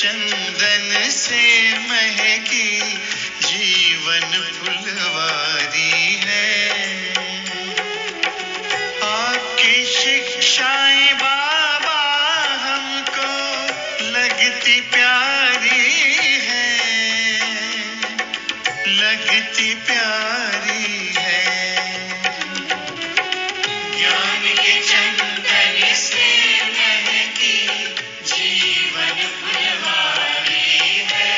चंदन से महकी जीवन फुलवारी है। आपकी शिक्षाएं बाबा हमको लगती प्यारी है, लगती प्यारी है। ज्ञान के चंदन से महकी जीवन फुलवारी है।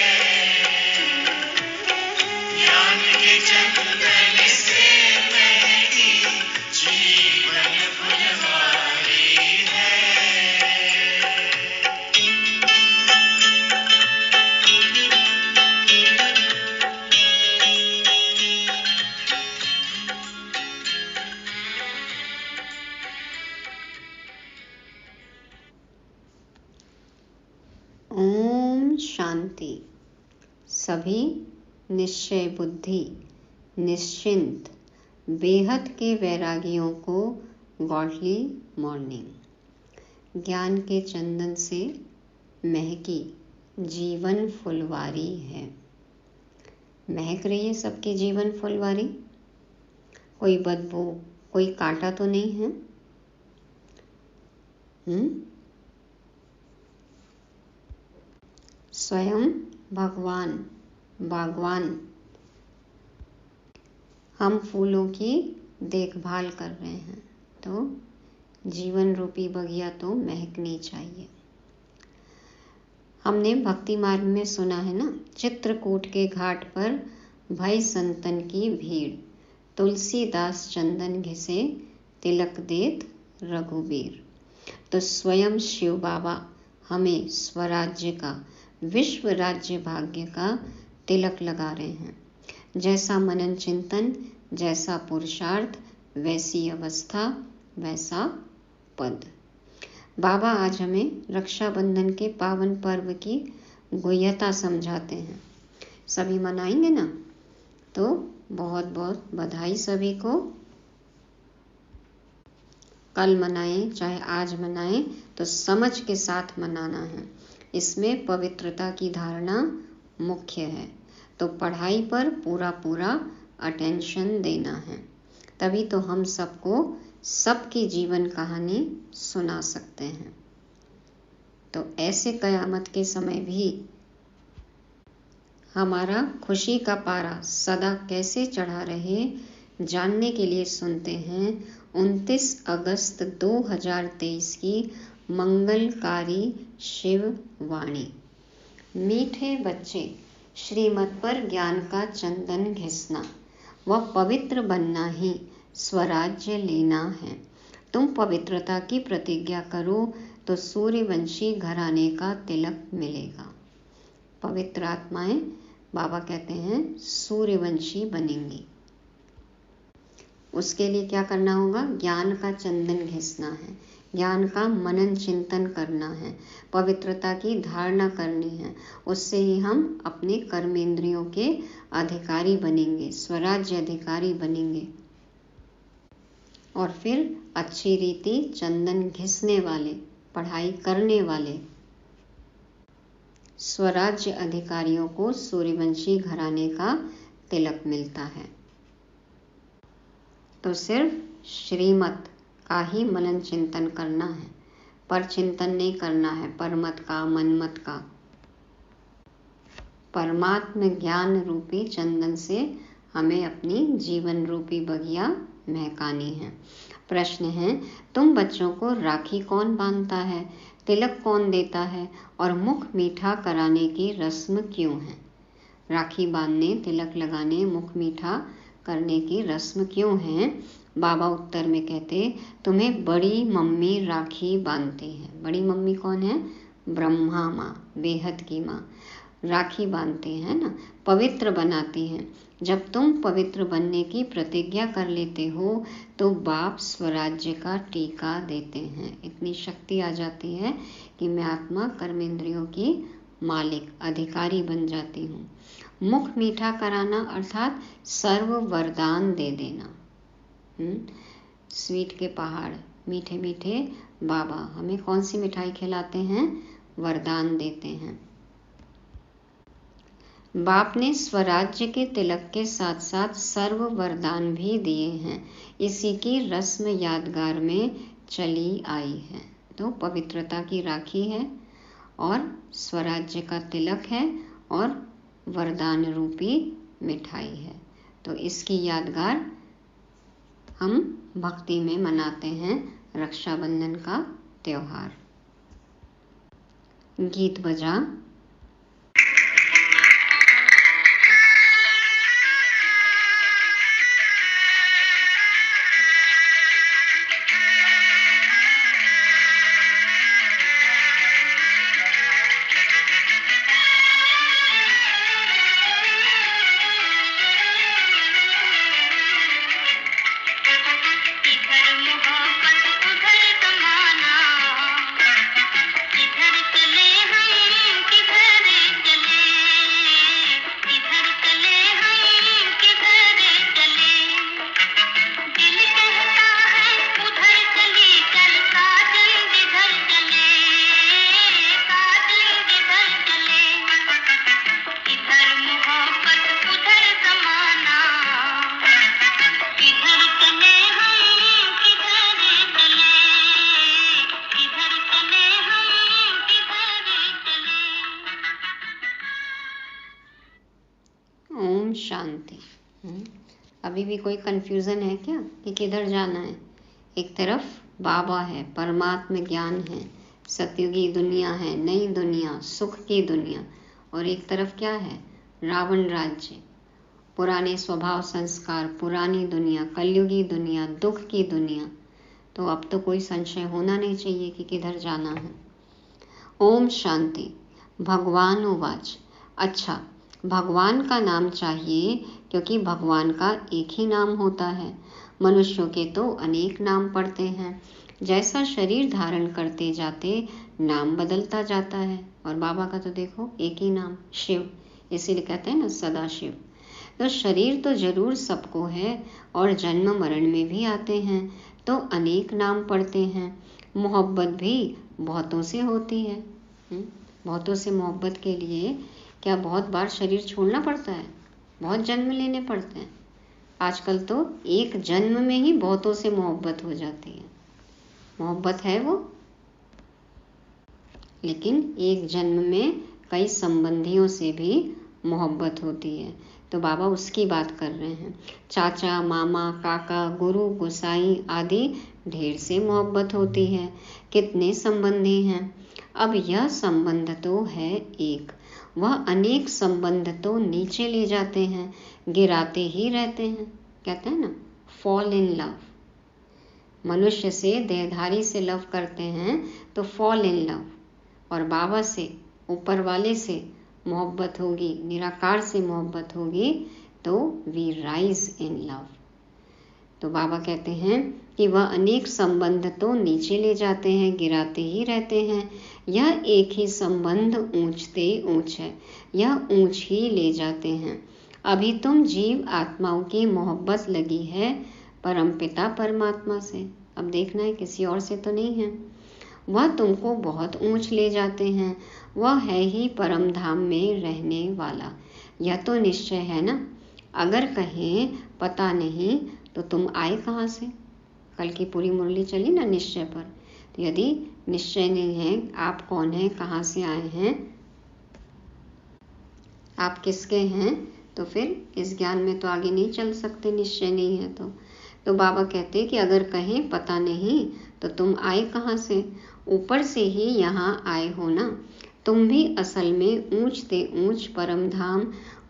ज्ञान के चंदन से महकी जीवन फुलवारी है। ओम शांति। सभी निश्चय बुद्धि, निश्चिंत, बेहद के वैरागियों को गॉडली मॉर्निंग। ज्ञान के चंदन से महकी जीवन फुलवारी है। महक रही है सबकी जीवन फुलवारी। कोई बदबू, कोई कांटा तो नहीं है। स्वयं भगवान बागवान हम फूलों की देखभाल कर रहे हैं, तो जीवन रूपी बगिया तो महकनी चाहिए। हमने भक्ति मार्ग में सुना है ना, चित्रकूट के घाट पर भई संतन की भीड़, तुलसीदास चंदन घिसे तिलक देत रघुबीर। तो स्वयं शिव बाबा हमें स्वराज्य का, विश्व राज्य भाग्य का तिलक लगा रहे हैं। जैसा मनन चिंतन, जैसा पुरुषार्थ, वैसी अवस्था, वैसा पद। बाबा आज हमें रक्षाबंधन के पावन पर्व की गुह्यता समझाते हैं। सभी मनाएंगे ना? तो बहुत बहुत बधाई सभी को। कल मनाएं चाहे आज मनाएं, तो समझ के साथ मनाना है। इसमें पवित्रता की धारणा मुख्य है। तो पढ़ाई पर पूरा पूरा अटेंशन देना है, तभी तो हम सबको सबकी जीवन कहानी सुना सकते हैं। तो ऐसे कयामत के समय भी हमारा खुशी का पारा सदा कैसे चढ़ा रहे, जानने के लिए सुनते हैं 29 अगस्त 2023 की मंगलकारी शिव वाणी। मीठे बच्चे, श्रीमत पर ज्ञान का चंदन घिसना व पवित्र बनना ही स्वराज्य लेना है। तुम पवित्रता की प्रतिज्ञा करो तो सूर्यवंशी घराने का तिलक मिलेगा। पवित्र आत्माएं, बाबा कहते हैं, सूर्यवंशी बनेंगी। उसके लिए क्या करना होगा? ज्ञान का चंदन घिसना है, ज्ञान का मनन चिंतन करना है, पवित्रता की धारणा करनी है। उससे ही हम अपने कर्मेंद्रियों के अधिकारी बनेंगे, स्वराज्य अधिकारी बनेंगे। और फिर अच्छी रीति चंदन घिसने वाले, पढ़ाई करने वाले स्वराज्य अधिकारियों को सूर्यवंशी घराने का तिलक मिलता है। तो सिर्फ श्रीमत का ही मनन चिंतन करना है, पर चिंतन नहीं करना है परमत का, मनमत का। परमात्म ज्ञान रूपी चंदन से हमें अपनी जीवन रूपी बगिया महकानी है। प्रश्न है, तुम बच्चों को राखी कौन बांधता है, तिलक कौन देता है और मुख मीठा कराने की रस्म क्यों है? राखी बांधने, तिलक लगाने, मुख मीठा करने की रस्म क्यों है? बाबा उत्तर में कहते, तुम्हें बड़ी मम्मी राखी बांधती है। बड़ी मम्मी कौन है? ब्रह्मा माँ, बेहद की माँ राखी बांधती है ना, पवित्र बनाती हैं। जब तुम पवित्र बनने की प्रतिज्ञा कर लेते हो तो बाप स्वराज्य का टीका देते हैं। इतनी शक्ति आ जाती है कि मैं आत्मा कर्मेंद्रियों की मालिक, अधिकारी बन जाती हूँ। मुख मीठा कराना अर्थात सर्व वरदान दे देना। स्वीट के पहाड़, मीठे मीठे बाबा हमें कौन सी मिठाई खिलाते हैं? वरदान देते हैं। बाप ने स्वराज्य के तिलक के साथ साथ सर्व वरदान भी दिए हैं। इसी की रस्म यादगार में चली आई है। तो पवित्रता की राखी है और स्वराज्य का तिलक है और वरदान रूपी मिठाई है। तो इसकी यादगार हम भक्ति में मनाते हैं रक्षाबंधन का त्योहार। गीत बजा। शांति। अभी भी कोई कंफ्यूजन है क्या कि किधर जाना है? एक तरफ बाबा है, परमात्म ज्ञान है, सतयुगी दुनिया है, नई दुनिया, सुख की दुनिया, और एक तरफ क्या है? रावण राज्य, पुराने स्वभाव संस्कार, पुरानी दुनिया, कलयुगी दुनिया, दुख की दुनिया। तो अब तो कोई संशय होना नहीं चाहिए कि किधर जाना है। ओम शांति। भगवान उवाच। अच्छा, भगवान का नाम चाहिए क्योंकि भगवान का एक ही नाम होता है। मनुष्यों के तो अनेक नाम पड़ते हैं। जैसा शरीर धारण करते जाते नाम बदलता जाता है। और बाबा का तो देखो एक ही नाम, शिव, इसीलिए कहते हैं ना सदा शिव। तो शरीर तो जरूर सबको है और जन्म मरण में भी आते हैं, तो अनेक नाम पड़ते हैं। मोहब्बत भी बहुतों से होती है। बहुतों से मोहब्बत के लिए क्या बहुत बार शरीर छोड़ना पड़ता है? बहुत जन्म लेने पड़ते हैं। आजकल तो एक जन्म में ही बहुतों से मोहब्बत हो जाती है। मोहब्बत है वो, लेकिन एक जन्म में कई संबंधियों से भी मोहब्बत होती है। तो बाबा उसकी बात कर रहे हैं। चाचा, मामा, काका, गुरु, गोसाई आदि ढेर से मोहब्बत होती है। कितने संबंधी हैं? अब यह संबंध तो है एक, वह अनेक संबंध तो नीचे ले जाते हैं, गिराते ही रहते हैं। कहते हैं ना, फॉल इन लव। मनुष्य से, देहधारी से लव करते हैं तो फॉल इन लव, और बाबा से, ऊपर वाले से मोहब्बत होगी, निराकार से मोहब्बत होगी तो वी राइज इन लव। तो बाबा कहते हैं कि वह अनेक संबंध तो नीचे ले जाते हैं, गिराते ही रहते हैं। यह एक ही संबंध ऊंचते ऊंच है, यह ऊंच ही ले जाते हैं। अभी तुम जीव आत्माओं की मोहब्बत लगी है परमपिता परमात्मा से। अब देखना है किसी और से तो नहीं है। वह तुमको बहुत ऊंच ले जाते हैं। वह है ही परम धाम में रहने वाला। यह तो निश्चय है ना। अगर कहें पता नहीं तो तुम आए कहाँ से? कल की पूरी मुरली चली ना निश्चय पर। तो यदि निश्चय नहीं है आप कौन हैं, कहाँ से आए हैं, आप किसके हैं, तो फिर इस ज्ञान में तो आगे नहीं चल सकते, निश्चय नहीं है तो बाबा कहते कि अगर कहें पता नहीं तो तुम आए कहाँ से? ऊपर से ही यहाँ आए हो ना। तुम भी असल में ऊंचते ऊंच परम धाम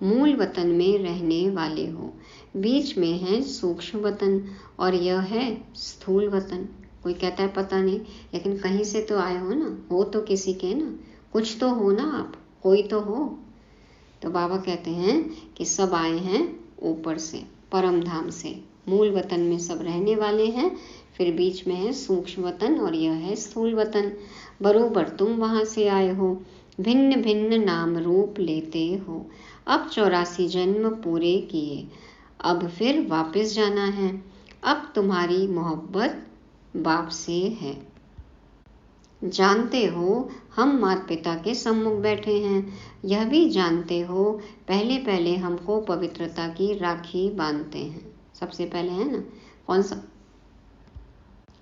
मूल वतन में रहने वाले हो। बीच में है सूक्ष्म वतन और यह है स्थूल वतन। कोई कहता है पता नहीं, लेकिन कहीं से तो आए हो ना, हो तो किसी के ना, कुछ तो हो ना, आप कोई तो हो। तो बाबा कहते हैं कि सब आए हैं ऊपर से, परम धाम से, मूल वतन में सब रहने वाले हैं। फिर बीच में है सूक्ष्म वतन और यह है स्थूल वतन। बरोबर तुम वहां से आए हो, भिन्न भिन्न नाम रूप लेते हो। अब 84 जन्म पूरे किए, अब फिर वापस जाना है। अब तुम्हारी मोहब्बत बाप से है। जानते हो हम माता पिता के सम्मुख बैठे हैं, यह भी जानते हो पहले पहले हमको पवित्रता की राखी बांधते हैं। सबसे पहले है ना, कौन सा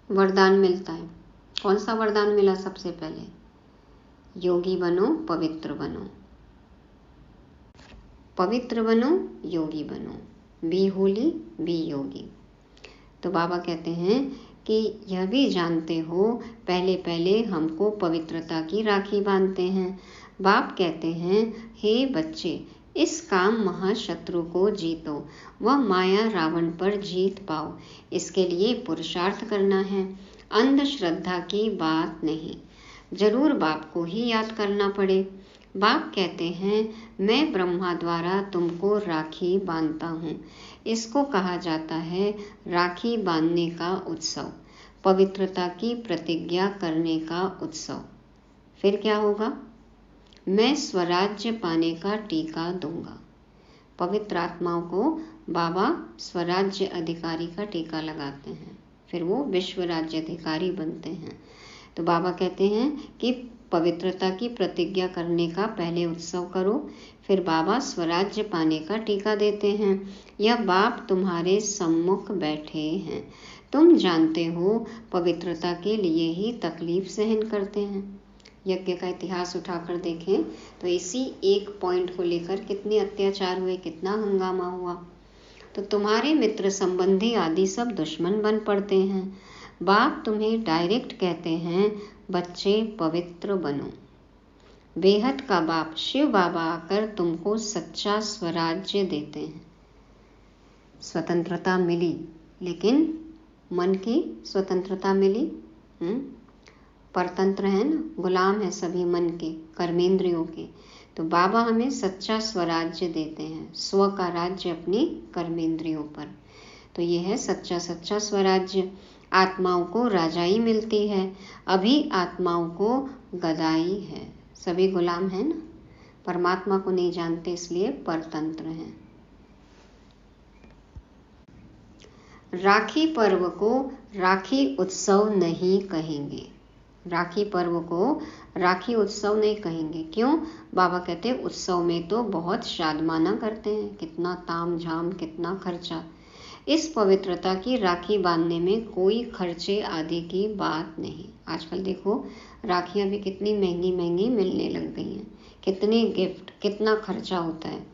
वरदान मिलता है? कौन सा वरदान मिला सबसे पहले? योगी बनो, पवित्र बनो। पवित्र बनो, योगी बनो, बी होली, बी योगी। तो बाबा कहते हैं कि यह भी जानते हो पहले पहले हमको पवित्रता की राखी बांधते हैं। बाप कहते हैं, हे बच्चे, इस काम महाशत्रु को जीतो, वह माया रावण पर जीत पाओ। इसके लिए पुरुषार्थ करना है, अंधश्रद्धा की बात नहीं। जरूर बाप को ही याद करना पड़े। बाप कहते हैं, मैं ब्रह्मा द्वारा तुमको राखी बांधता हूँ। इसको कहा जाता है राखी बांधने का उत्सव, पवित्रता की प्रतिज्ञा करने का उत्सव। फिर क्या होगा? मैं स्वराज्य पाने का टीका दूंगा। पवित्र आत्माओं को बाबा स्वराज्य अधिकारी का टीका लगाते हैं, फिर वो विश्व राज्य अधिकारी बनते हैं। तो बाबा कहते हैं कि पवित्रता की प्रतिज्ञा करने का पहले उत्सव करो, फिर बाबा स्वराज्य पाने का टीका देते हैं। यह बाप तुम्हारे सम्मुख बैठे हैं, तुम जानते हो पवित्रता के लिए ही तकलीफ सहन करते हैं। यज्ञ का इतिहास उठाकर देखें तो इसी एक पॉइंट को लेकर कितने अत्याचार हुए, कितना हंगामा हुआ। तो तुम्हारे मित्र संबंधी आदि सब दुश्मन बन पड़ते हैं। बाप तुम्हें डायरेक्ट कहते हैं, बच्चे पवित्र बनो। बेहद का बाप शिव बाबा आकर तुमको सच्चा स्वराज्य देते हैं। स्वतंत्रता मिली, लेकिन मन की स्वतंत्रता मिली, परतंत्र है ना, गुलाम है सभी मन के, कर्मेंद्रियों के। तो बाबा हमें सच्चा स्वराज्य देते हैं, स्व का राज्य अपनी कर्मेंद्रियों पर। तो ये है सच्चा सच्चा स्वराज्य। आत्माओं को राजाई मिलती है, अभी आत्माओं को गदाई है। सभी गुलाम है ना, परमात्मा को नहीं जानते, इसलिए परतंत्र हैं। राखी पर्व को राखी उत्सव नहीं कहेंगे। राखी पर्व को राखी उत्सव नहीं कहेंगे। क्यों? बाबा कहते हैं उत्सव में तो बहुत शादमाना करते हैं, कितना ताम झाम, कितना खर्चा। इस पवित्रता की राखी बांधने में कोई खर्चे आदि की बात नहीं। आजकल देखो राखियां भी कितनी महंगी महंगी मिलने लग गई हैं, कितने गिफ्ट, कितना खर्चा होता है।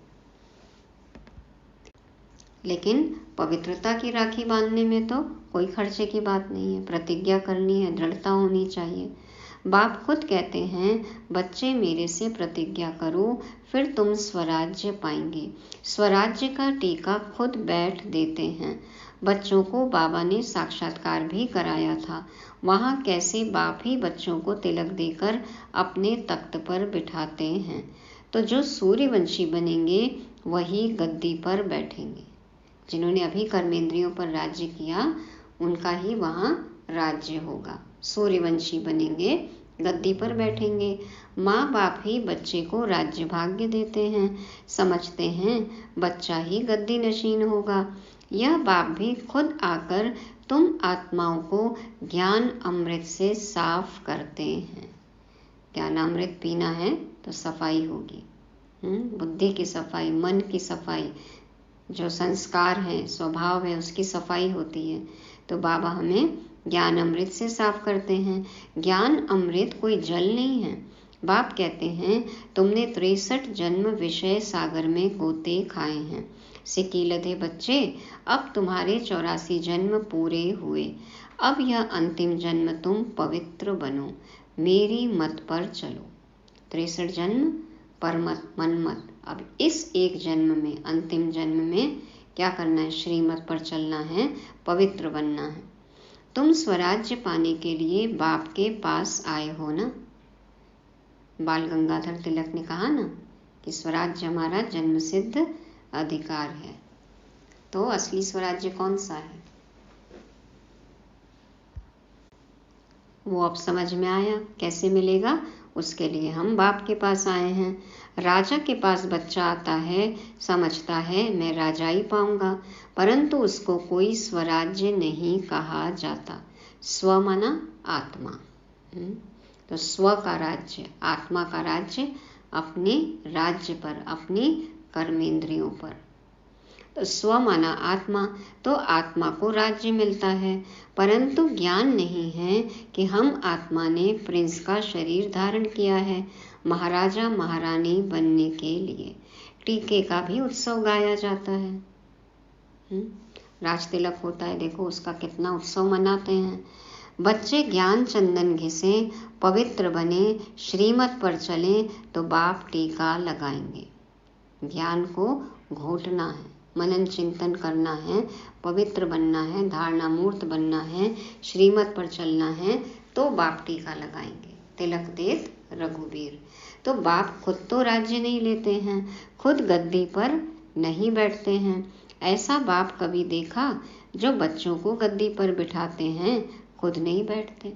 लेकिन पवित्रता की राखी बांधने में तो कोई खर्चे की बात नहीं है, प्रतिज्ञा करनी है, दृढ़ता होनी चाहिए। बाप खुद कहते हैं, बच्चे मेरे से प्रतिज्ञा करो, फिर तुम स्वराज्य पाएंगे। स्वराज्य का टीका खुद बैठ देते हैं। बच्चों को बाबा ने साक्षात्कार भी कराया था। वहाँ कैसे बाप ही बच्चों को तिलक देकर अपने तख्त पर बिठाते हैं। तो जो सूर्यवंशी बनेंगे वही गद्दी पर बैठेंगे। जिन्होंने अभी कर्मेंद्रियों पर राज्य किया उनका ही वहाँ राज्य होगा। सूर्यवंशी बनेंगे, गद्दी पर बैठेंगे। माँ बाप ही बच्चे को राज्य भाग्य देते हैं, समझते हैं बच्चा ही गद्दी नशीन होगा। यह बाप भी खुद आकर तुम आत्माओं को ज्ञान अमृत से साफ करते हैं। ज्ञान अमृत पीना है तो सफाई होगी, बुद्धि की सफाई, मन की सफाई, जो संस्कार है, स्वभाव है, उसकी सफाई होती है। तो बाबा हमें ज्ञान अमृत से साफ करते हैं। ज्ञान अमृत कोई जल नहीं है। बाप कहते हैं, तुमने 63 जन्म विषय सागर में गोते खाए हैं। सिकीलधे बच्चे, अब तुम्हारे 84 जन्म पूरे हुए। अब यह अंतिम जन्म तुम पवित्र बनो, मेरी मत पर चलो। 63 जन्म पर मत, मन मत। अब इस एक जन्म में, अंतिम जन्म में क्या करना है? श्रीमत पर चलना है, पवित्र बनना है। तुम स्वराज्य पाने के लिए बाप के पास आए हो ना। बाल गंगाधर तिलक ने कहा ना कि स्वराज्य हमारा जन्म सिद्ध अधिकार है। तो असली स्वराज्य कौन सा है वो अब समझ में आया। कैसे मिलेगा? उसके लिए हम बाप के पास आए हैं। राजा के पास बच्चा आता है, समझता है मैं राजाई पाऊंगा, परंतु उसको कोई स्वराज्य नहीं कहा जाता। स्व माना आत्मा, तो स्व का राज्य, आत्मा का राज्य अपने राज्य पर, अपने कर्मेंद्रियों पर। तो स्व माना आत्मा, तो आत्मा को राज्य मिलता है, परंतु ज्ञान नहीं है कि हम आत्मा ने प्रिंस का शरीर धारण किया है महाराजा महारानी बनने के लिए। टीके का भी उत्सव गाया जाता है। राज तिलक होता है, देखो उसका कितना उत्सव मनाते हैं। बच्चे ज्ञान चंदन घिसे, पवित्र बने, श्रीमत पर चले तो बाप टीका लगाएंगे। ज्ञान को घोटना है, मनन चिंतन करना है, पवित्र बनना है, धारणा मूर्त बनना है, श्रीमत पर चलना है तो बाप टीका लगाएंगे। तिलक देत रघुबीर। तो बाप खुद तो राज्य नहीं लेते हैं, खुद गद्दी पर नहीं बैठते हैं। ऐसा बाप कभी देखा जो बच्चों को गद्दी पर बिठाते हैं, खुद नहीं बैठते।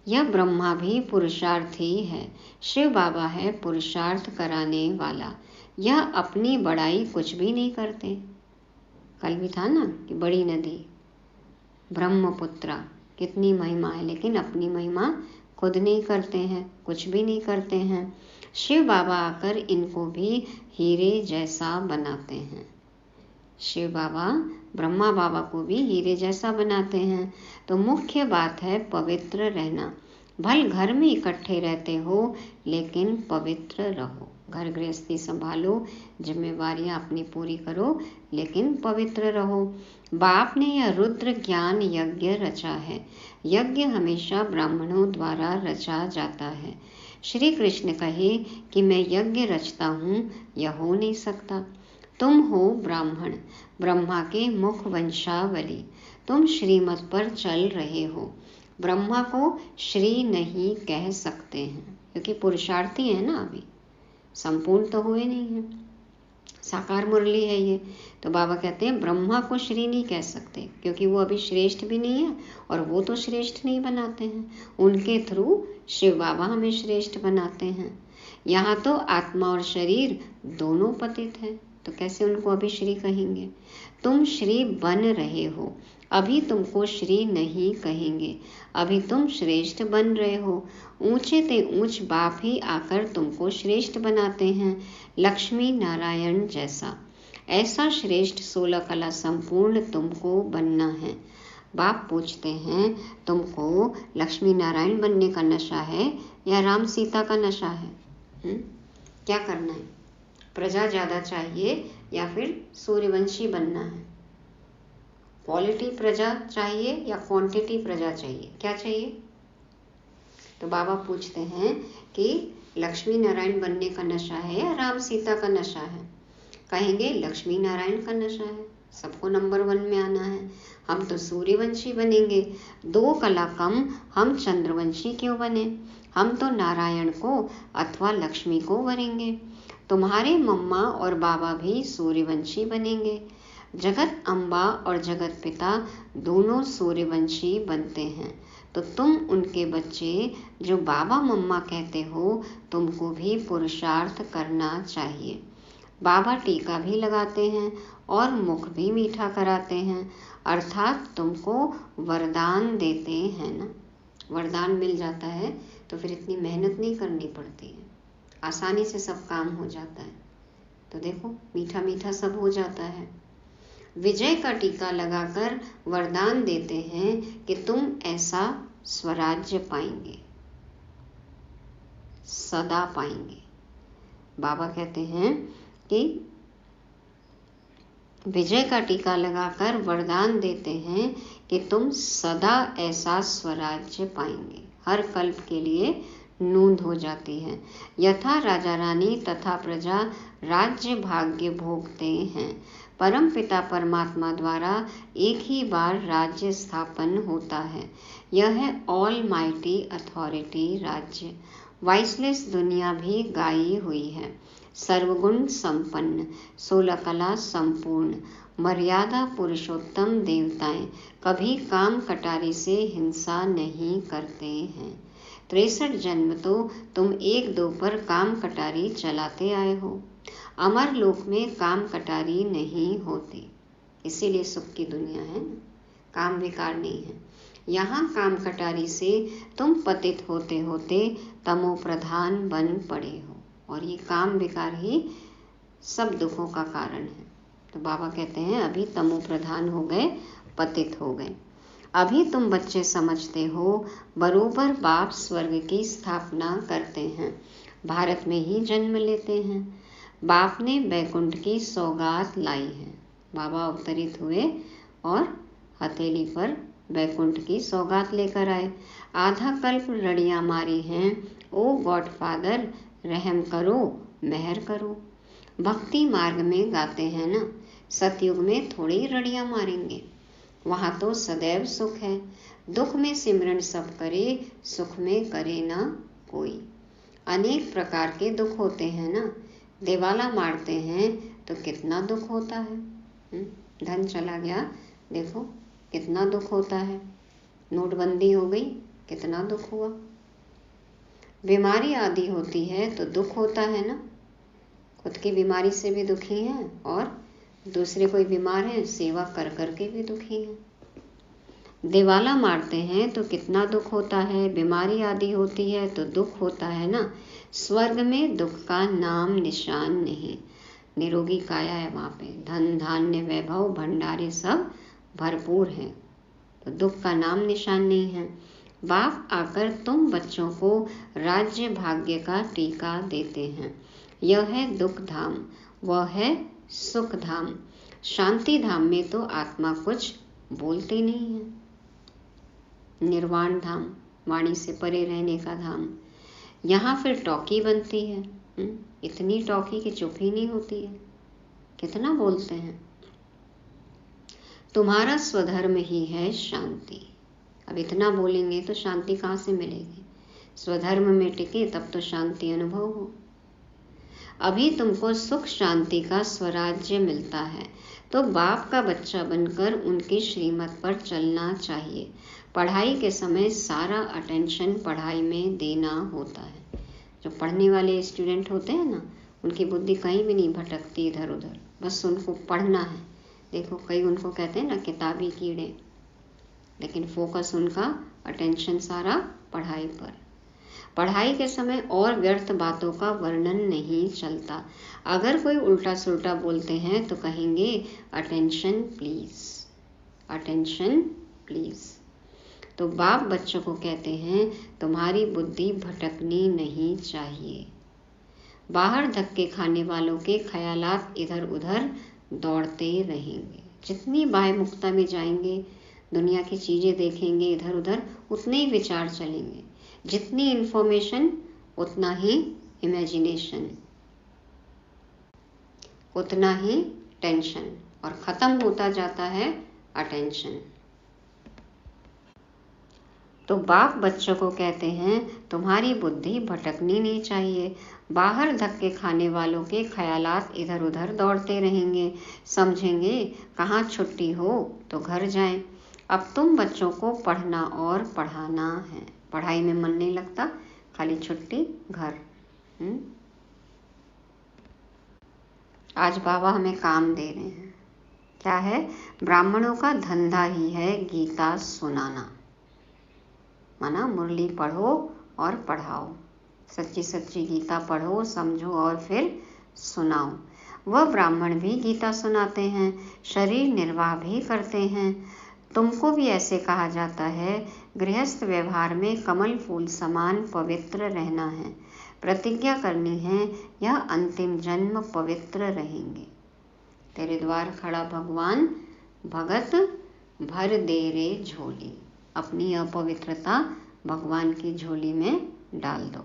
यह ब्रह्मा भी पुरुषार्थी है, शिव बाबा है पुरुषार्थ कराने वाला। यह अपनी बड़ाई कुछ भी नहीं करते। कल भी था ना कि बड़ी नदी ब्रह्मपुत्रा, कितनी महिमा है, लेकिन अपनी महिमा खुद नहीं करते हैं, कुछ भी नहीं करते हैं। शिव बाबा आकर इनको भी हीरे जैसा बनाते हैं। शिव बाबा ब्रह्मा बाबा को भी हीरे जैसा बनाते हैं। तो मुख्य बात है पवित्र रहना। भल घर में इकट्ठे रहते हो लेकिन पवित्र रहो। घर गृहस्थी संभालो, जिम्मेवारियां अपनी पूरी करो, लेकिन पवित्र रहो। बाप ने यह रुद्र ज्ञान यज्ञ रचा है। यज्ञ हमेशा ब्राह्मणों द्वारा रचा जाता है। श्री कृष्ण कहे कि मैं यज्ञ रचता हूँ, यह हो नहीं सकता। तुम हो ब्राह्मण, ब्रह्मा के मुख वंशावली, तुम श्रीमत पर चल रहे हो। ब्रह्मा को श्री नहीं कह सकते हैं क्योंकि पुरुषार्थी है ना, अभी संपूर्ण तो हुए नहीं है, साकार मुरली है ये। तो बाबा कहते हैं ब्रह्मा को श्री नहीं कह सकते क्योंकि वो अभी श्रेष्ठ भी नहीं है और वो तो श्रेष्ठ नहीं बनाते हैं। उनके थ्रू शिव बाबा हमें श्रेष्ठ बनाते हैं। यहाँ तो आत्मा और शरीर दोनों पतित है, तो कैसे उनको अभी श्री कहेंगे। तुम श्री बन रहे हो, अभी तुमको श्री नहीं कहेंगे, अभी तुम श्रेष्ठ बन रहे हो। ऊंचे ते ऊंच बाप ही आकर तुमको श्रेष्ठ बनाते हैं, लक्ष्मी नारायण जैसा। ऐसा श्रेष्ठ 16 कला संपूर्ण तुमको बनना है। बाप पूछते हैं तुमको लक्ष्मी नारायण बनने का नशा है या राम सीता का नशा है? क्या करना है? प्रजा ज्यादा चाहिए या फिर सूर्यवंशी बनना है? क्वालिटी प्रजा चाहिए या क्वांटिटी प्रजा चाहिए? क्या चाहिए? तो बाबा पूछते हैं कि लक्ष्मी नारायण बनने का नशा है या राम सीता का नशा है? कहेंगे लक्ष्मी नारायण का नशा है, सबको नंबर 1 में आना है। हम तो सूर्यवंशी बनेंगे, 2 कला कम हम चंद्रवंशी क्यों बने? हम तो नारायण को अथवा लक्ष्मी को वरेंगे। तुम्हारे मम्मा और बाबा भी सूर्यवंशी बनेंगे। जगत अम्बा और जगत पिता दोनों सूर्यवंशी बनते हैं। तो तुम उनके बच्चे जो बाबा मम्मा कहते हो, तुमको भी पुरुषार्थ करना चाहिए। बाबा टीका भी लगाते हैं और मुख भी मीठा कराते हैं, अर्थात तुमको वरदान देते हैं ना। वरदान मिल जाता है तो फिर इतनी मेहनत नहीं करनी पड़ती है, आसानी से सब काम हो जाता है। तो देखो मीठा मीठा सब हो जाता है। विजय का टीका लगाकर वरदान देते हैं कि तुम ऐसा स्वराज्य पाएंगे, सदा पाएंगे। बाबा कहते हैं कि विजय का टीका लगाकर वरदान देते हैं कि तुम सदा ऐसा स्वराज्य पाएंगे। हर कल्प के लिए नूंद हो जाती है। यथा राजा रानी तथा प्रजा राज्य भाग्य भोगते हैं। परम पिता परमात्मा द्वारा एक ही बार राज्य स्थापन होता है। यह है ऑल माइटी अथॉरिटी राज्य। वाइसलेस दुनिया भी गाई हुई है। सर्वगुण संपन्न, 16 कला संपूर्ण, मर्यादा पुरुषोत्तम देवताएं कभी काम कटारी से हिंसा नहीं करते हैं। 63 जन्म तो तुम 1-2 पर काम कटारी चलाते आए हो। अमर लोक में काम कटारी नहीं होती, इसीलिए सुख की दुनिया है, काम विकार नहीं है। यहाँ काम कटारी से तुम पतित होते होते तमो प्रधान बन पड़े हो, और ये काम विकार ही सब दुखों का कारण है। तो बाबा कहते हैं अभी तमो प्रधान हो गए, पतित हो गए। अभी तुम बच्चे समझते हो बरोबर बाप स्वर्ग की स्थापना करते हैं, भारत में ही जन्म लेते हैं। बाप ने बैकुंठ की सौगात लाई है। बाबा अवतरित हुए और हथेली पर बैकुंठ की सौगात लेकर आए। आधा कल्प रड़ियां मारी हैं, ओ गॉडफादर रहम करो, मेहर करो। भक्ति मार्ग में गाते हैं ना, सतयुग में थोड़ी रड़ियां मारेंगे, वहां तो सदैव सुख है। दुख में सिमरन सब करे, सुख में करे ना कोई। अनेक प्रकार के दुख होते हैं ना, दिवाला मारते हैं तो कितना दुख होता है। धन चला गया, देखो कितना दुख होता है। नोटबंदी हो गई, कितना दुख हुआ। बीमारी आदि होती है तो दुख होता है ना, खुद की बीमारी से भी दुखी हैं और दूसरे कोई बीमार है सेवा कर करके भी दुखी हैं। दिवाला मारते हैं तो कितना दुख होता है, बीमारी आदि होती है तो दुख होता है ना। स्वर्ग में दुख का नाम निशान नहीं, निरोगी काया है वहाँ पे, धन धान्य वैभव भंडारे सब भरपूर हैं, तो दुख का नाम निशान नहीं है। बाप आकर तुम बच्चों को राज्य भाग्य का टीका देते हैं। यह है दुख धाम, वह है सुख धाम। शांति धाम में तो आत्मा कुछ बोलती नहीं है। निर्वाण धाम, वाणी से परे रहने का धाम। यहाँ फिर टॉकी बनती है, इतनी टॉकी कि चुप ही नहीं होती है, कितना बोलते हैं। तुम्हारा स्वधर्म ही है शांति। अब इतना बोलेंगे तो शांति कहाँ से मिलेगी। स्वधर्म में टिके तब तो शांति अनुभव हो। अभी तुमको सुख शांति का स्वराज्य मिलता है, तो बाप का बच्चा बनकर उनकी श्रीमत पर चलना चाहिए। पढ़ाई के समय सारा अटेंशन पढ़ाई में देना होता है। जो पढ़ने वाले स्टूडेंट होते हैं ना, उनकी बुद्धि कहीं भी नहीं भटकती इधर उधर, बस उनको पढ़ना है। देखो कई उनको कहते हैं ना किताबी कीड़े, लेकिन फोकस उनका अटेंशन सारा पढ़ाई पर। पढ़ाई के समय और व्यर्थ बातों का वर्णन नहीं चलता। अगर कोई उल्टा सुल्टा बोलते हैं तो कहेंगे अटेंशन प्लीज, अटेंशन प्लीज। तो बाप बच्चों को कहते हैं तुम्हारी बुद्धि भटकनी नहीं चाहिए। बाहर धक्के खाने वालों के ख्यालात इधर उधर दौड़ते रहेंगे। जितनी बाह्य मुक्ता में जाएंगे, दुनिया की चीजें देखेंगे इधर उधर, उतने ही विचार चलेंगे। जितनी इंफॉर्मेशन उतना ही इमेजिनेशन, उतना ही टेंशन, और खत्म होता जाता है अटेंशन। तो बाप बच्चों को कहते हैं तुम्हारी बुद्धि भटकनी नहीं चाहिए। बाहर धक्के खाने वालों के ख्यालात इधर उधर दौड़ते रहेंगे, समझेंगे कहाँ छुट्टी हो तो घर जाएं। अब तुम बच्चों को पढ़ना और पढ़ाना है। पढ़ाई में मन नहीं लगता, खाली छुट्टी घर। आज बाबा हमें काम दे रहे हैं। क्या है? ब्राह्मणों का धंधा ही है गीता सुनाना। माना मुरली पढ़ो और पढ़ाओ, सच्ची सच्ची गीता पढ़ो, समझो और फिर सुनाओ। वह ब्राह्मण भी गीता सुनाते हैं, शरीर निर्वाह भी करते हैं। तुमको भी ऐसे कहा जाता है। गृहस्थ व्यवहार में कमल फूल समान पवित्र रहना है। प्रतिज्ञा करनी है, यह अंतिम जन्म पवित्र रहेंगे। तेरे द्वार खड़ा भगवान, भगत भर दे रे झोली। अपनी अपवित्रता भगवान की झोली में डाल दो।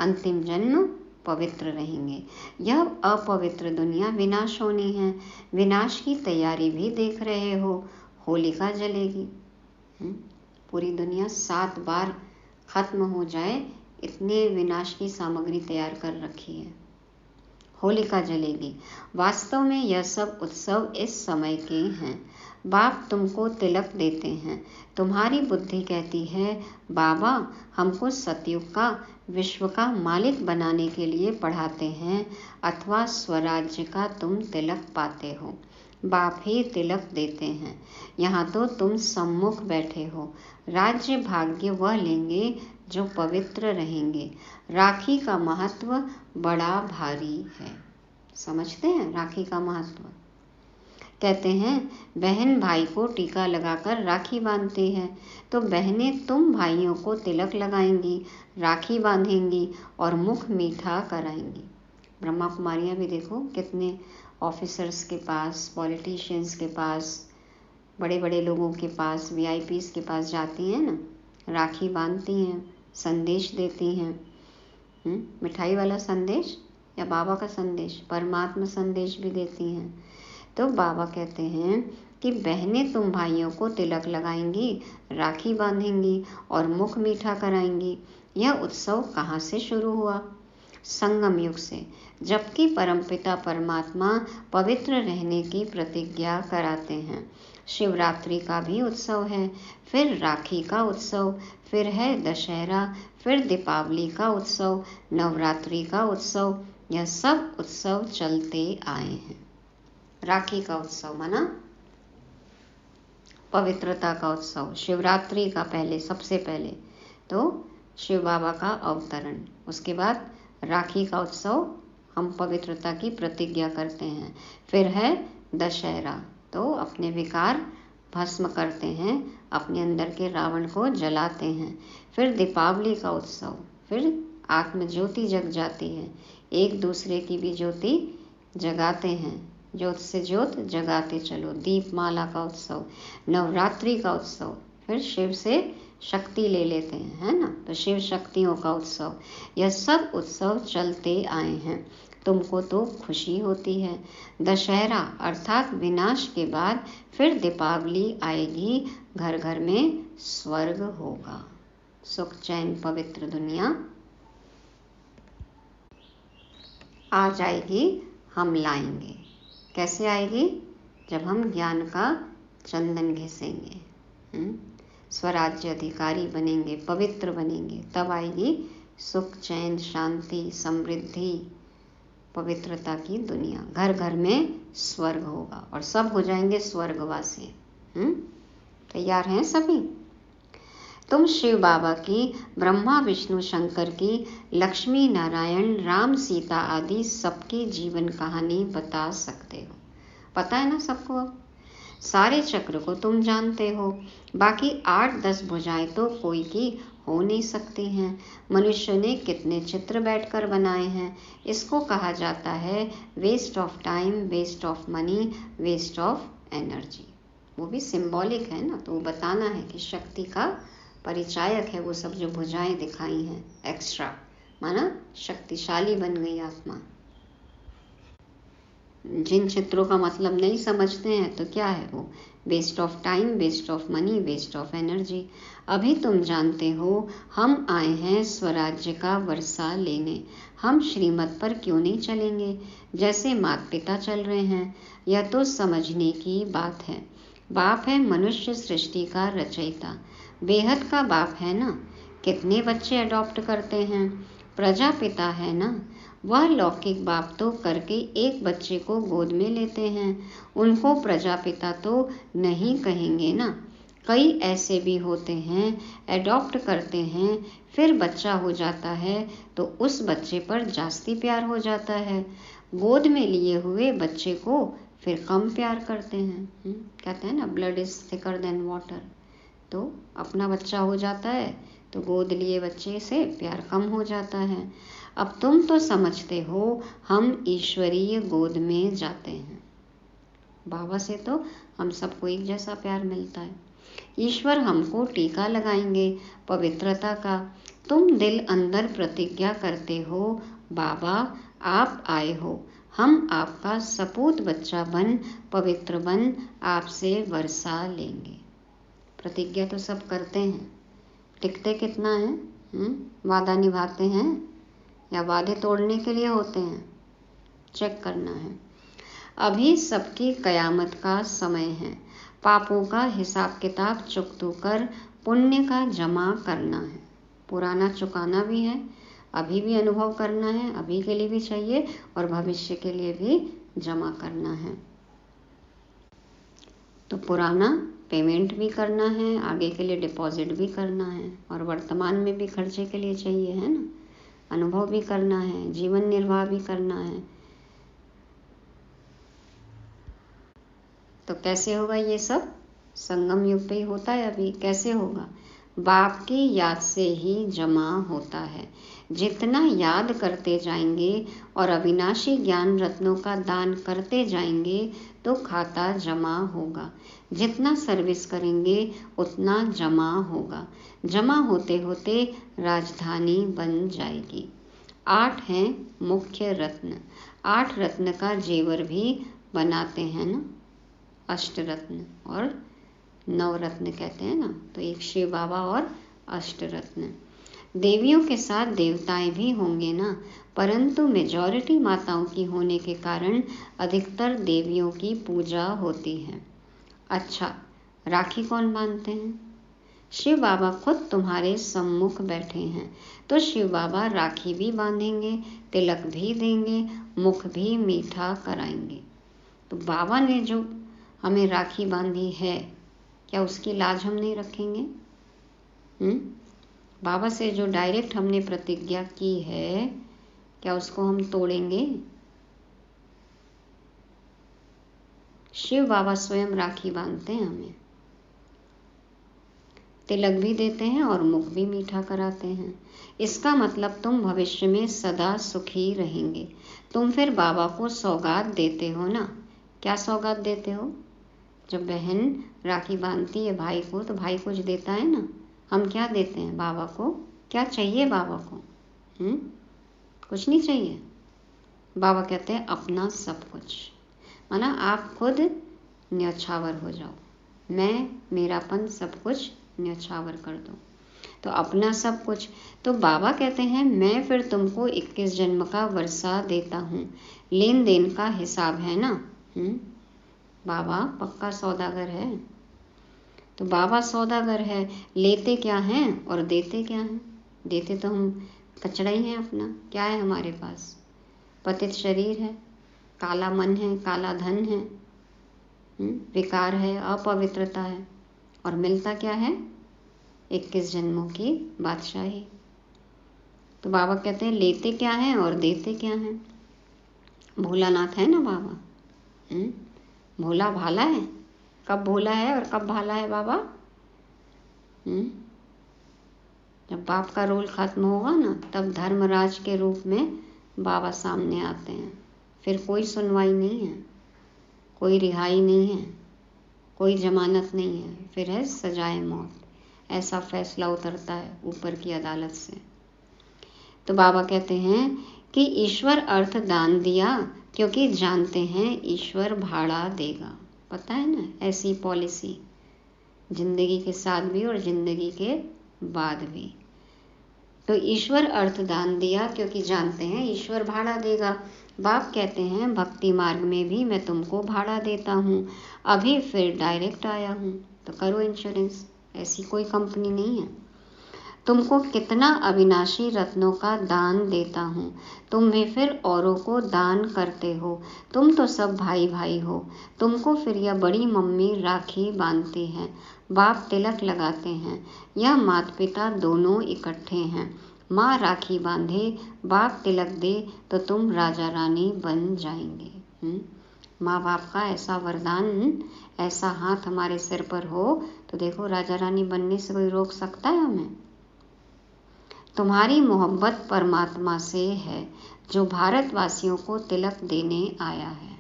अंतिम जन्म पवित्र रहेंगे। यह अपवित्र दुनिया विनाश होनी है। विनाश की तैयारी भी देख रहे हो, होलिका जलेगी। पूरी दुनिया 7 बार खत्म हो जाए, इतने विनाश की सामग्री तैयार कर रखी है। होलिका जलेगी। वास्तव में यह सब उत्सव इस समय के हैं। बाप तुमको तिलक देते हैं। तुम्हारी बुद्धि कहती है बाबा हमको सतयुग का, विश्व का मालिक बनाने के लिए पढ़ाते हैं, अथवा स्वराज्य का तुम तिलक पाते हो। बाप ही तिलक देते हैं। यहाँ तो तुम सम्मुख बैठे हो। राज्य भाग्य वह लेंगे जो पवित्र रहेंगे। राखी का महत्व बड़ा भारी है। समझते हैं राखी का महत्व? कहते हैं बहन भाई को टीका लगाकर राखी बांधती है, तो बहनें तुम भाइयों को तिलक लगाएंगी, राखी बांधेंगी और मुख मीठा कराएंगी। ब्रह्मा कुमारियाँ भी देखो कितने ऑफिसर्स के पास, पॉलिटिशियंस के पास, बड़े बड़े लोगों के पास, वीआईपीज़ के पास जाती हैं ना, राखी बांधती हैं, संदेश देती हैं। मिठाई वाला संदेश या बाबा का संदेश, परमात्मा संदेश भी देती हैं। तो बाबा कहते हैं कि बहनें तुम भाइयों को तिलक लगाएंगी, राखी बांधेंगी और मुख मीठा कराएंगी। यह उत्सव कहाँ से शुरू हुआ? संगम युग से, जबकि परमपिता परमात्मा पवित्र रहने की प्रतिज्ञा कराते हैं। शिवरात्रि का भी उत्सव है, फिर राखी का उत्सव, फिर है दशहरा, फिर दीपावली का उत्सव, नवरात्रि का उत्सव। यह सब उत्सव चलते आए हैं। राखी का उत्सव माना पवित्रता का उत्सव। शिवरात्रि का पहले, सबसे पहले तो शिव बाबा का अवतरण, उसके बाद राखी का उत्सव, हम पवित्रता की प्रतिज्ञा करते हैं। फिर है दशहरा, तो अपने विकार भस्म करते हैं, अपने अंदर के रावण को जलाते हैं। फिर दीपावली का उत्सव, फिर आत्म ज्योति जग जाती है, एक दूसरे की भी ज्योति जगाते हैं, ज्योत से ज्योत जगाते चलो। दीपमाला का उत्सव, नवरात्रि का उत्सव, फिर शिव से शक्ति ले लेते हैं, है ना, तो शिव शक्तियों का उत्सव। यह सब उत्सव चलते आए हैं। तुमको तो खुशी होती है। दशहरा अर्थात विनाश के बाद फिर दीपावली आएगी, घर घर में स्वर्ग होगा, सुख चैन पवित्र दुनिया आ जाएगी, हम लाएंगे। कैसे आएगी? जब हम ज्ञान का चंदन घिसेंगे, स्वराज्य अधिकारी बनेंगे, पवित्र बनेंगे, तब आएगी सुख चैन शांति समृद्धि पवित्रता की दुनिया। घर घर में स्वर्ग होगा और सब हो जाएंगे स्वर्गवासी। तैयार हैं सभी? तुम शिव बाबा की, ब्रह्मा विष्णु शंकर की, लक्ष्मी नारायण राम सीता आदि सबकी जीवन कहानी बता सकते हो। पता है ना सबको? अब सारे चक्र को तुम जानते हो। बाकी 8-10 भुजाएं तो कोई की हो नहीं सकती हैं। मनुष्य ने कितने चित्र बैठकर बनाए हैं। इसको कहा जाता है waste of time, waste of money, waste of energy. वो भी सिंबॉलिक है ना, तो वो बताना है कि शक्ति का परिचायक है वो सब जो भुजाएं दिखाई हैं एक्स्ट्रा, माना शक्तिशाली बन गई आत्मा। जिन चित्रों का मतलब नहीं समझते हैं तो क्या है वो? Waste of time, waste of money, waste of energy. अभी तुम जानते हो हम आए हैं स्वराज्य का वर्षा लेने। हम श्रीमत पर क्यों नहीं चलेंगे जैसे माता पिता चल रहे हैं? यह तो समझने की बात है। बाप है मनुष्य सृष्टि का रचयिता, बेहद का बाप है ना। कितने बच्चे अडॉप्ट करते हैं, प्रजापिता है ना। वह लौकिक बाप तो करके एक बच्चे को गोद में लेते हैं, उनको प्रजापिता तो नहीं कहेंगे ना। कई ऐसे भी होते हैं एडॉप्ट करते हैं, फिर बच्चा हो जाता है तो उस बच्चे पर जास्ती प्यार हो जाता है। गोद में लिए हुए बच्चे को फिर कम प्यार करते हैं। कहते हैं ना blood is thicker than water. तो अपना बच्चा हो जाता है तो गोद लिए बच्चे से प्यार कम हो जाता है। अब तुम तो समझते हो हम ईश्वरीय गोद में जाते हैं। बाबा से तो हम सबको एक जैसा प्यार मिलता है। ईश्वर हमको टीका लगाएंगे पवित्रता का। तुम दिल अंदर प्रतिज्ञा करते हो बाबा आप आए हो, हम आपका सपूत बच्चा बन, पवित्र बन, आपसे वर्षा लेंगे। प्रतिज्ञा तो सब करते हैं, टिकते कितना है? वादा निभाते हैं या वादे तोड़ने के लिए होते हैं? चेक करना है। अभी सबकी कयामत का समय है। पापों का हिसाब किताब चुकतू कर पुण्य का जमा करना है। पुराना चुकाना भी है, अभी भी अनुभव करना है, अभी के लिए भी चाहिए और भविष्य के लिए भी जमा करना है। तो पुराना पेमेंट भी करना है, आगे के लिए डिपॉजिट भी करना है, और वर्तमान में भी खर्चे के लिए चाहिए, है ना। अनुभव भी करना है, जीवन निर्वाह भी करना है। तो कैसे होगा ये सब? संगम युग पे ही होता है। अभी कैसे होगा? बाप की याद से ही जमा होता है। जितना याद करते जाएंगे और अविनाशी ज्ञान रत्नों का दान करते जाएंगे तो खाता जमा होगा। जितना सर्विस करेंगे उतना जमा होगा। जमा होते होते राजधानी बन जाएगी। 8 हैं मुख्य रत्न। 8 रत्न का जेवर भी बनाते हैं ना, अष्टरत्न और नवरत्न कहते हैं ना। तो एक शिव बाबा और अष्टरत्न। देवियों के साथ देवताएं भी होंगे ना, परंतु मेजॉरिटी माताओं की होने के कारण अधिकतर देवियों की पूजा होती है। अच्छा, राखी कौन बांधते हैं? शिव बाबा खुद तुम्हारे सम्मुख बैठे हैं, तो शिव बाबा राखी भी बांधेंगे, तिलक भी देंगे, मुख भी मीठा कराएंगे। तो बाबा ने जो हमें राखी बांधी है, क्या उसकी लाज हम नहीं रखेंगे? बाबा से जो डायरेक्ट हमने प्रतिज्ञा की है, क्या उसको हम तोड़ेंगे? शिव बाबा स्वयं राखी बांधते हैं, हमें तिलक भी देते हैं और मुख भी मीठा कराते हैं। इसका मतलब तुम भविष्य में सदा सुखी रहेंगे। तुम फिर बाबा को सौगात देते हो ना। क्या सौगात देते हो? जब बहन राखी बांधती है भाई को, तो भाई कुछ देता है ना। हम क्या देते हैं बाबा को? क्या चाहिए बाबा को? कुछ नहीं चाहिए। बाबा कहते हैं अपना सब कुछ, माना आप खुद न्यौछावर हो जाओ, मैं मेरापन सब कुछ न्यौछावर कर दूं। तो अपना सब कुछ। तो बाबा कहते हैं मैं फिर तुमको 21 जन्म का वर्षा देता हूँ। लेन देन का हिसाब है ना। बाबा पक्का सौदागर है। तो बाबा सौदागर है, लेते क्या हैं और देते क्या हैं? देते तो हम कचड़ा ही हैं अपना। क्या है हमारे पास? पतित शरीर है, काला मन है, काला धन है, विकार है, अपवित्रता है, और मिलता क्या है? 21 जन्मों की बादशाही। तो बाबा कहते हैं लेते क्या है और देते क्या है। भोलानाथ है ना बाबा। भोला भाला है। कब भोला है और कब भाला है बाबा? जब बाप का रोल खत्म होगा ना, तब धर्मराज के रूप में बाबा सामने आते हैं। फिर कोई सुनवाई नहीं है, कोई रिहाई नहीं है, कोई जमानत नहीं है, फिर है सजाए मौत। ऐसा फैसला उतरता है ऊपर की अदालत से। तो बाबा कहते हैं कि ईश्वर अर्थ दान दिया क्योंकि जानते हैं ईश्वर भाड़ा देगा। पता है ना, ऐसी पॉलिसी जिंदगी के साथ भी और जिंदगी के बाद भी। तो ईश्वर अर्थ दान दिया क्योंकि जानते हैं ईश्वर भाड़ा देगा। बाप कहते हैं भक्ति मार्ग में भी मैं तुमको भाड़ा देता हूँ, अभी फिर डायरेक्ट आया हूँ, तो करो इंश्योरेंस। ऐसी कोई कंपनी नहीं है। तुमको कितना अविनाशी रत्नों का दान देता हूँ, तुम भी फिर औरों को दान करते हो। तुम तो सब भाई भाई हो। तुमको फिर यह बड़ी मम्मी राखी बांधती है, बाप तिलक लगाते हैं, यह माता पिता दोनों इकट्ठे हैं। माँ राखी बांधे, बाप तिलक दे, तो तुम राजा रानी बन जाएंगे। माँ बाप का ऐसा वरदान, ऐसा हाथ हमारे सिर पर हो तो देखो राजा रानी बनने से कोई रोक सकता है हमें? तुम्हारी मोहब्बत परमात्मा से है जो भारतवासियों को तिलक देने आया है।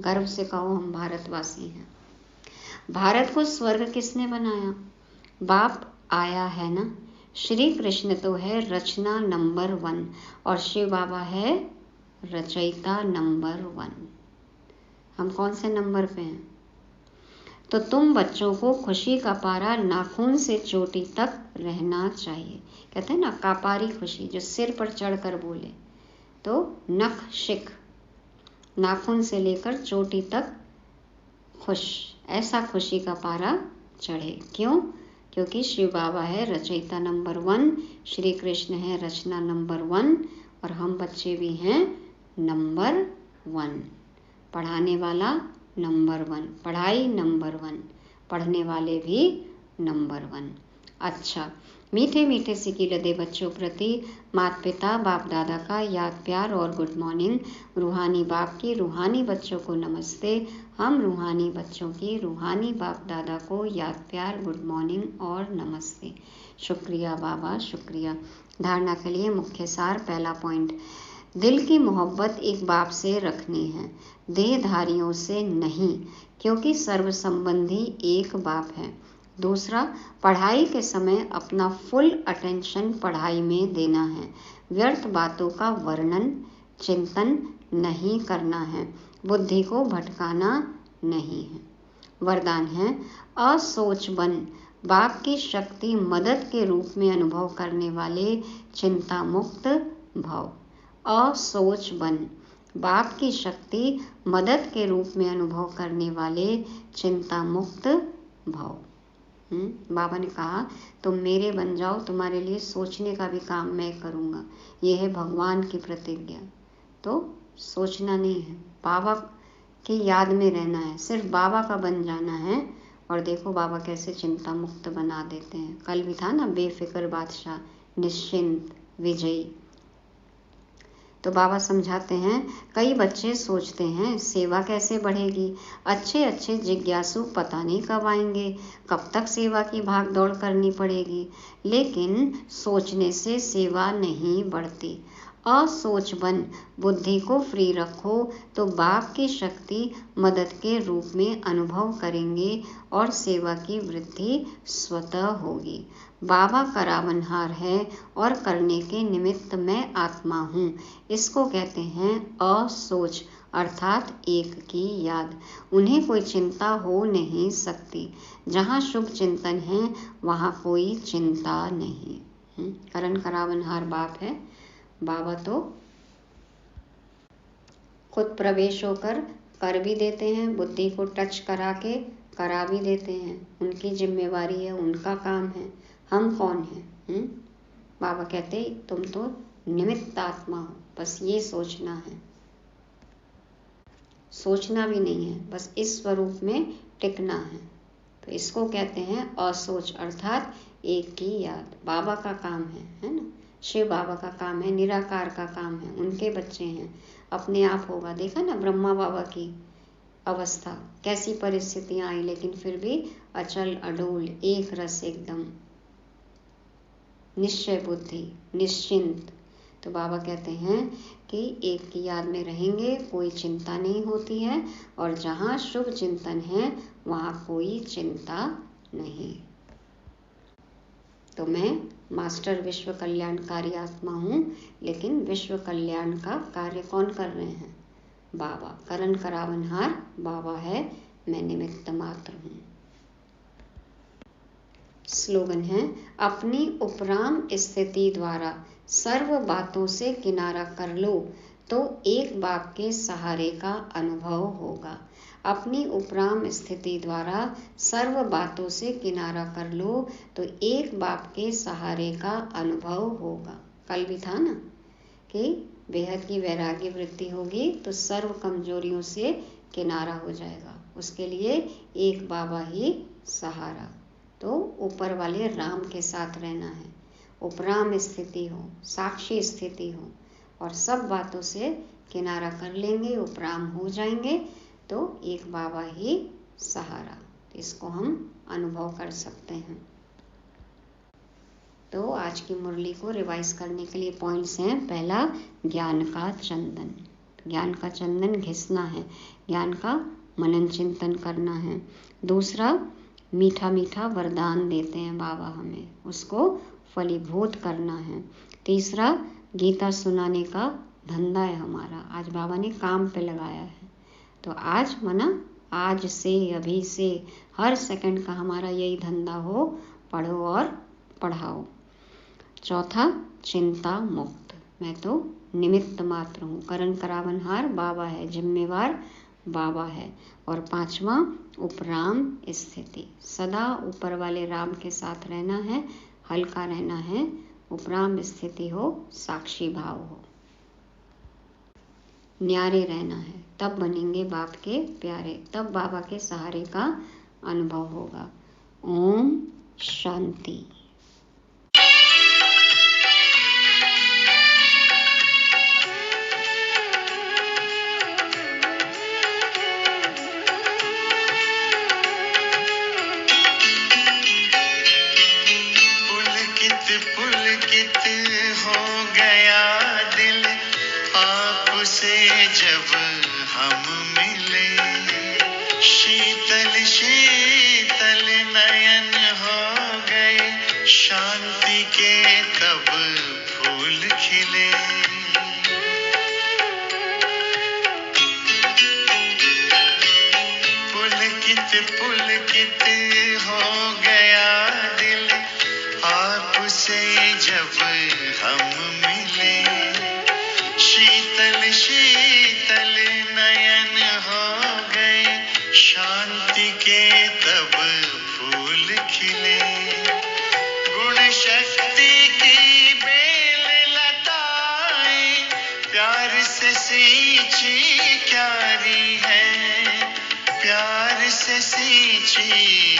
गर्व से कहो हम भारतवासी हैं। भारत को स्वर्ग किसने बनाया? बाप आया है ना। श्री कृष्ण तो है रचना नंबर 1 और शिव बाबा है रचयिता नंबर 1। हम कौन से नंबर पे हैं? तो तुम बच्चों को खुशी का पारा नाखून से चोटी तक रहना चाहिए। कहते हैं ना कापारी खुशी, जो सिर पर चढ़कर बोले। तो नख शिख, नाखून से लेकर चोटी तक खुश, ऐसा खुशी का पारा चढ़े। क्यों? क्योंकि शिव बाबा है रचयिता नंबर 1, श्री कृष्ण है रचना नंबर 1 और हम बच्चे भी हैं नंबर 1। पढ़ाने वाला नंबर 1, पढ़ाई नंबर 1, पढ़ने वाले भी नंबर 1। अच्छा, मीठे मीठे सिकी लदे बच्चों प्रति माता पिता बाप दादा का याद प्यार और गुड मॉर्निंग। रूहानी बाप की रूहानी बच्चों को नमस्ते। हम रूहानी बच्चों की रूहानी बाप दादा को याद प्यार गुड मॉर्निंग और नमस्ते। शुक्रिया बाबा, शुक्रिया। धारणा के लिए मुख्य सार। पहला पॉइंट, दिल की मोहब्बत एक बाप से रखनी है, देहधारियों से नहीं, क्योंकि सर्व संबंधी एक बाप है। दूसरा, पढ़ाई के समय अपना फुल अटेंशन पढ़ाई में देना है, व्यर्थ बातों का वर्णन चिंतन नहीं करना है, बुद्धि को भटकाना नहीं है। वरदान है, असोच बन बाप की शक्ति मदद के रूप में अनुभव करने वाले चिंता मुक्त भव। असोच बन बाप की शक्ति मदद के रूप में अनुभव करने वाले चिंता मुक्त भव। बाबा ने कहा तुम मेरे बन जाओ, तुम्हारे लिए सोचने का भी काम मैं करूँगा। ये है भगवान की प्रतिज्ञा। तो सोचना नहीं है, बाबा की याद में रहना है, सिर्फ बाबा का बन जाना है। और देखो बाबा कैसे चिंता मुक्त बना देते हैं। कल भी था ना, बेफिक्र बादशाह, निश्चिंत विजयी। तो बाबा समझाते हैं, कई बच्चे सोचते हैं सेवा कैसे बढ़ेगी, अच्छे अच्छे जिज्ञासु पता नहीं कब आएंगे, कब तक सेवा की भाग दौड़ करनी पड़ेगी। लेकिन सोचने से सेवा नहीं बढ़ती। असोच बन बुद्धि को फ्री रखो तो बाप की शक्ति मदद के रूप में अनुभव करेंगे और सेवा की वृद्धि स्वतः होगी। बाबा करावनहार है और करने के निमित्त मैं आत्मा हूँ। इसको कहते हैं असोच, अर्थात एक की याद। उन्हें कोई चिंता हो नहीं सकती। जहाँ शुभ चिंतन है वहाँ कोई चिंता नहीं। करण करावनहार बाप है। बाबा तो खुद प्रवेश होकर कर भी देते हैं, बुद्धि को टच करा के करा भी देते हैं। उनकी जिम्मेवारी है, उनका काम है। हम कौन हैं? बाबा कहते तुम तो निमित्त आत्मा हो, बस ये सोचना है। सोचना भी नहीं है, बस इस स्वरूप में टिकना है। तो इसको कहते हैं असोच, अर्थात एक की याद। बाबा का काम है ना। शिव बाबा का काम है, निराकार का काम है, उनके बच्चे हैं, अपने आप होगा। देखा ना ब्रह्मा बाबा की अवस्था, कैसी परिस्थितियां आई, लेकिन फिर भी अचल अडोल, एक रस, एकदम निश्चय बुद्धि, निश्चिंत। तो बाबा कहते हैं कि एक की याद में रहेंगे, कोई चिंता नहीं होती है, और जहाँ शुभ चिंतन है वहाँ कोई चिंता नहीं। तो मैं मास्टर विश्व कल्याणकारी आत्मा हूँ, लेकिन विश्व कल्याण का कार्य कौन कर रहे हैं? बाबा। करण करावनहार बाबा है, मैं निमित्त मात्र हूँ। स्लोगन है, अपनी उपराम स्थिति द्वारा सर्व बातों से किनारा कर लो तो एक बाप के सहारे का अनुभव होगा। अपनी उपराम स्थिति द्वारा सर्व बातों से किनारा कर लो तो एक बाप के सहारे का अनुभव होगा। कल भी था ना कि बेहद की वैराग्य वृत्ति होगी तो सर्व कमजोरियों से किनारा हो जाएगा। उसके लिए एक बाबा ही सहारा। तो ऊपर वाले राम के साथ रहना है, उपराम स्थिति हो, साक्षी स्थिति हो, और सब बातों से किनारा कर लेंगे, उपराम हो जाएंगे तो एक बाबा ही सहारा। इसको हम अनुभव कर सकते हैं। तो आज की मुरली को रिवाइज करने के लिए पॉइंट्स हैं। पहला, ज्ञान का चंदन। ज्ञान का चंदन घिसना है, ज्ञान का मनन चिंतन करना है। दूसरा, मीठा मीठा वरदान देते हैं बाबा हमें, उसको फलीभूत करना है। तीसरा, गीता सुनाने का धंधा है हमारा, आज बाबा ने काम पे लगाया है। तो आज मना आज से, अभी से, हर सेकंड का हमारा यही धंधा हो, पढ़ो और पढ़ाओ। चौथा, चिंता मुक्त। मैं तो निमित्त मात्र हूँ। करण करावनहार बाबा है, जिम्मेवार बाबा है। और पांचवा, उपराम स्थिति। सदा ऊपर वाले राम के साथ रहना है, हल्का रहना है, उपराम स्थिति हो, साक्षी भाव हो। न्यारे रहना है, तब बनेंगे बाप के प्यारे, तब बाबा के सहारे का अनुभव होगा। ओम शांति। पुलकित हो गया दिल आपसे जब हम मिले, शीतल शीतल नयन हो गए, शांति के तब फूल खिले। पुलकित हो गया दिल आपसे जब हम मिले, शीतल शीतल नयन हो गए, शांति के तब फूल खिले। गुण शक्ति की बेल लताएं प्यार से सींची क्यारी है, प्यार से सींची